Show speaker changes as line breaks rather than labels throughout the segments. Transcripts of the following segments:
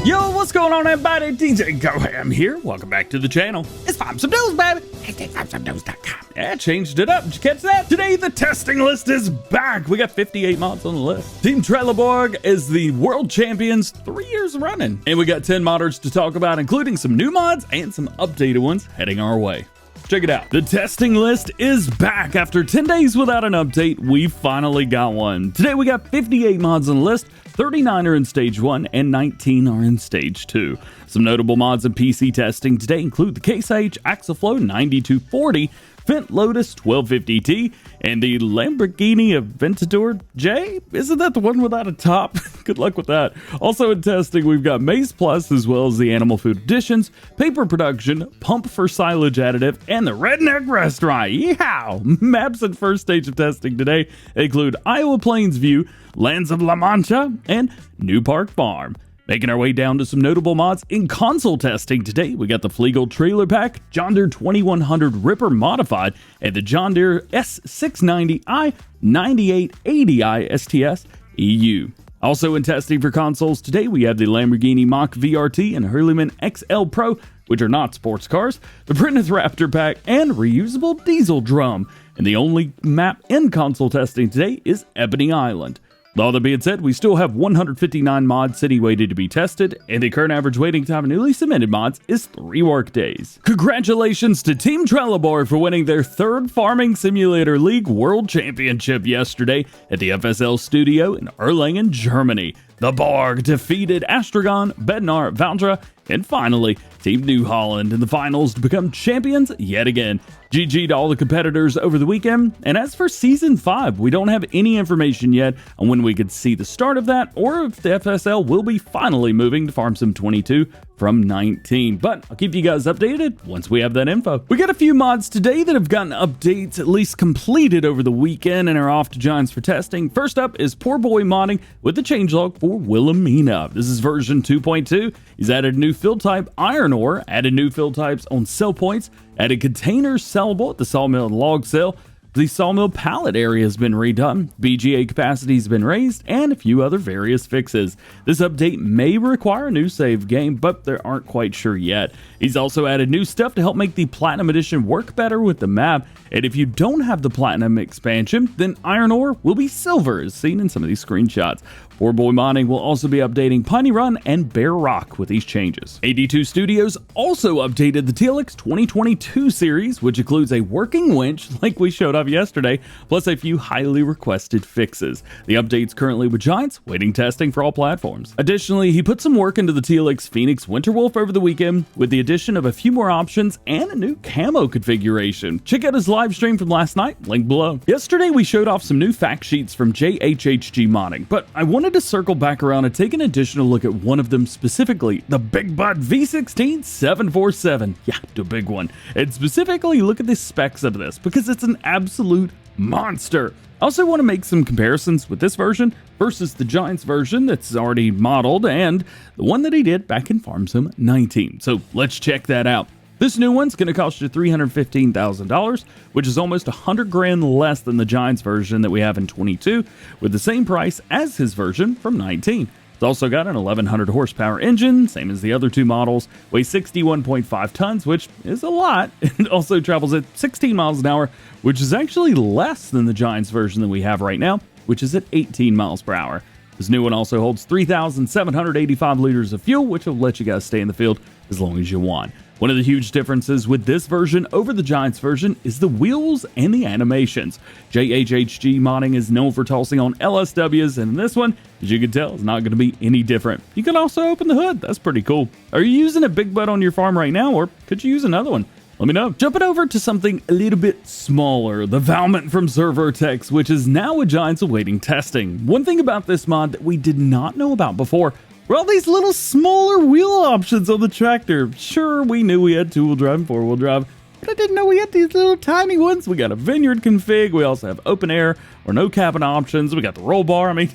Yo, what's going on, everybody? DjGoHam here. Welcome back to the channel. It's Find Some News, baby. HeyFindSomeNews.com. Yeah, changed it up. Did you catch that? Today, the testing list is back. We got 58 mods on the list. Team Trelleborg is the world champions 3 years running. And we got 10 modders to talk about, including some new mods and some updated ones heading our way. Check it out. The testing list is back. After 10 days without an update, we finally got one. Today we got 58 mods on the list, 39 are in Stage 1, and 19 are in Stage 2. Some notable mods in PC testing today include the Case H Axaflow 9240, Fent Lotus 1250T, and the Lamborghini Aventador J? Isn't that the one without a top? Good luck with that. Also in testing, we've got Maze Plus, as well as the Animal Food Additions, Paper Production, Pump for Silage Additive, and the Redneck Restaurant. Yeehaw! Maps in first stage of testing today include Iowa Plains View, Lands of La Mancha, and New Park Farm. Making our way down to some notable mods in console testing today, we got the Flegel Trailer Pack, John Deere 2100 Ripper Modified, and the John Deere S690i 9880i STS EU. Also in testing for consoles today, we have the Lamborghini Mach VRT and Hurleyman XL Pro, which are not sports cars, the Printed Raptor Pack, and reusable diesel drum. And the only map in console testing today is Ebony Island. With all that being said, we still have 159 mods sitting waiting to be tested, and the current average waiting time of newly submitted mods is 3 work days. Congratulations to Team Trelleborg for winning their 3rd Farming Simulator League World Championship yesterday at the FSL studio in Erlangen, Germany. The Borg defeated Astragon, Bednar, Valdra, and finally, Team New Holland in the finals to become champions yet again. GG to all the competitors over the weekend. And as for Season 5, we don't have any information yet on when we could see the start of that, or if the FSL will be finally moving to Farm Sim 22 from 19. But I'll keep you guys updated once we have that info. We got a few mods today that have gotten updates at least completed over the weekend and are off to Giants for testing. First up is Poor Boy modding with the changelog for Willamina. This is version 2.2. He's added a new field type, iron ore, added new field types on sell points, added containers sellable at the sawmill and log sale. The sawmill pallet area has been redone, BGA capacity has been raised, and a few other various fixes. This update may require a new save game, but they aren't quite sure yet. He's also added new stuff to help make the Platinum Edition work better with the map, and if you don't have the Platinum expansion, then iron ore will be silver, as seen in some of these screenshots. Poor Boy Modding will also be updating Piney Run and Bear Rock with these changes. AD2 Studios also updated the TLX 2022 series, which includes a working winch like we showed off yesterday, plus a few highly requested fixes. The update's currently with Giants, waiting testing for all platforms. Additionally, he put some work into the TLX Phoenix Winterwolf over the weekend with the addition of a few more options and a new camo configuration. Check out his live stream from last night, link below. Yesterday, we showed off some new fact sheets from JHHG Modding, but I wanted to circle back around and take an additional look at one of them specifically, the Big Butt V16 747. Yeah, the big one. And specifically look at the specs of this because it's an absolute monster. I also want to make some comparisons with this version versus the Giants version that's already modeled and the one that he did back in Farm Sim 19. So let's check that out. This new one's going to cost you $315,000, which is almost $100,000 less than the Giants version that we have in 22, with the same price as his version from 19. It's also got an 1100 horsepower engine, same as the other two models, weighs 61.5 tons, which is a lot. It also travels at 16 miles an hour, which is actually less than the Giants version that we have right now, which is at 18 miles per hour. This new one also holds 3,785 liters of fuel, which will let you guys stay in the field as long as you want. One of the huge differences with this version over the Giants version is the wheels and the animations. JHHG Modding is known for tossing on LSWs, and this one, as you can tell, is not going to be any different. You can also open the hood. That's pretty cool. Are you using a Big Butt on your farm right now, or could you use another one? Let me know. Jumping over to something a little bit smaller, the Valmet from Servertex, which is now with Giants awaiting testing. One thing about this mod that we did not know about before were all these little smaller wheel options on the tractor. Sure, we knew we had 2-wheel drive and 4-wheel drive, but I didn't know we had these little tiny ones. We got a vineyard config. We also have open air or no cabin options. We got the roll bar. I mean,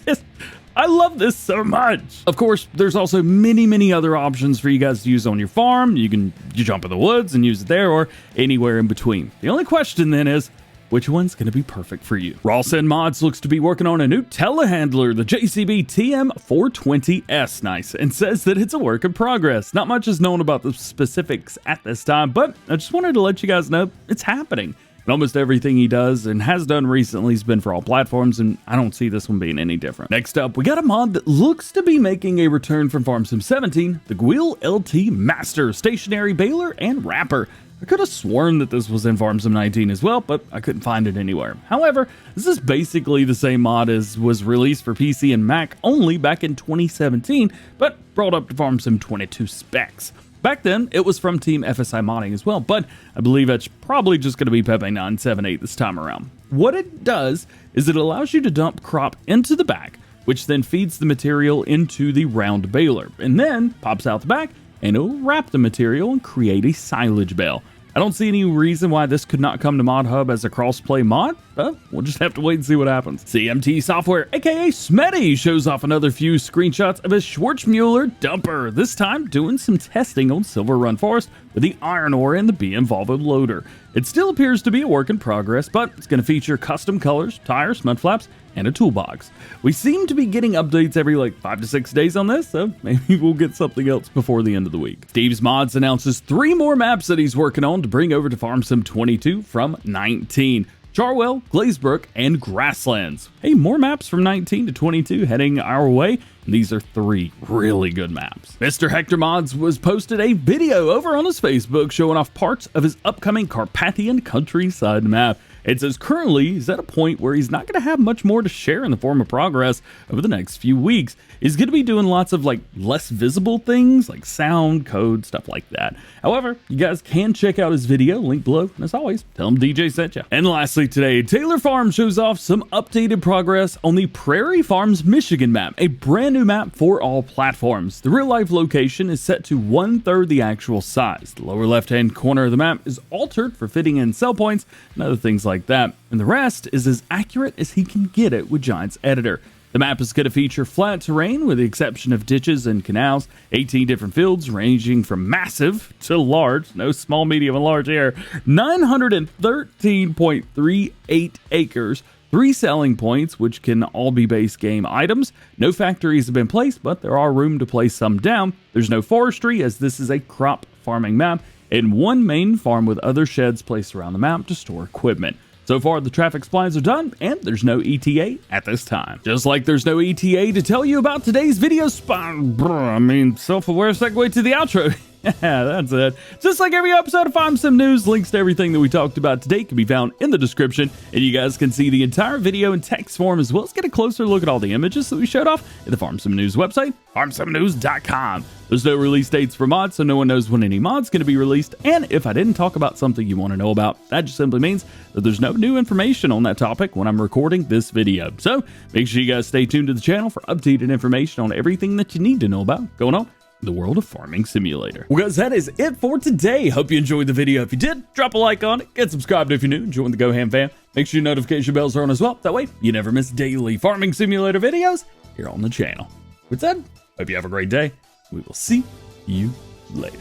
I love this so much. Of course, there's also many other options for you guys to use on your farm. You jump in the woods and use it there or anywhere in between. The only question then is, which one's going to be perfect for you. Rawson Mods looks to be working on a new telehandler, the JCB TM420S, nice, and says that it's a work in progress. Not much is known about the specifics at this time, but I just wanted to let you guys know it's happening. And almost everything he does and has done recently has been for all platforms, and I don't see this one being any different. Next up, we got a mod that looks to be making a return from Farm Sim 17, the Gwil LT Master, stationary baler and wrapper. I could have sworn that this was in Farm Sim 19 as well, but I couldn't find it anywhere. However, this is basically the same mod as was released for PC and Mac only back in 2017, but brought up to Farm Sim 22 specs. Back then, it was from Team FSI Modding as well, but I believe it's probably just going to be Pepe 978 this time around. What it does is it allows you to dump crop into the back, which then feeds the material into the round baler, and then pops out the back, and it'll wrap the material and create a silage bale. I don't see any reason why this could not come to Mod Hub as a cross-play mod, but we'll just have to wait and see what happens. CMT Software, aka Smetty, shows off another few screenshots of his Schwarzmuller dumper, this time doing some testing on Silver Run Forest with the iron ore and the BM Volvo loader. It still appears to be a work in progress, but it's going to feature custom colors, tires, mud flaps, and a toolbox. We seem to be getting updates every 5 to 6 days on this, so maybe we'll get something else before the end of the week. Steve's Mods announces 3 more maps that he's working on to bring over to Farm Sim 22 from 19. Charwell, Glazebrook, and Grasslands. Hey, more maps from 19 to 22 heading our way, and these are 3 really good maps. Mr. Hector Mods was posted a video over on his Facebook showing off parts of his upcoming Carpathian Countryside map. It says currently he's at a point where he's not going to have much more to share in the form of progress over the next few weeks. He's going to be doing lots of less visible things like sound, code, stuff like that. However, you guys can check out his video, link below, and as always, tell him DJ sent you. And lastly today, Taylor Farm shows off some updated progress on the Prairie Farms Michigan map, a brand new map for all platforms. The real life location is set to 1/3 the actual size. The lower left hand corner of the map is altered for fitting in sell points and other things like that, and the rest is as accurate as he can get it with Giants Editor. The map is going to feature flat terrain with the exception of ditches and canals, 18 different fields ranging from massive to large, no small, medium, and large here, 913.38 acres, 3 selling points, which can all be base game items. No factories have been placed, but there are room to place some down. There's no forestry, as this is a crop farming map, and 1 main farm with other sheds placed around the map to store equipment. So far, the traffic splines are done, and there's no ETA at this time. Just like there's no ETA to tell you about today's video self-aware segue to the outro. Yeah, that's it. Just like every episode of Farm Sim News, links to everything that we talked about today can be found in the description, and you guys can see the entire video in text form as well as get a closer look at all the images that we showed off at the Farm Sim News website, farmsimnews.com. There's no release dates for mods, so no one knows when any mod's going to be released, and if I didn't talk about something you want to know about, that just simply means that there's no new information on that topic when I'm recording this video. So make sure you guys stay tuned to the channel for updated information on everything that you need to know about going on the world of Farming Simulator. Well guys, that is it for today. Hope you enjoyed the video. If you did, drop a like on it, get subscribed if you're new, join the DjGoHam fam. Make sure your notification bells are on as well. That way you never miss daily Farming Simulator videos here on the channel. With that, hope you have a great day. We will see you later.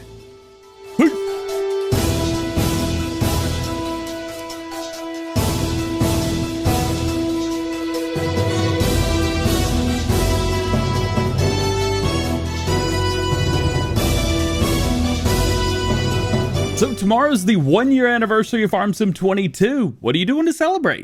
Peace. So tomorrow's the 1-year anniversary of Farm Sim 22. What are you doing to celebrate?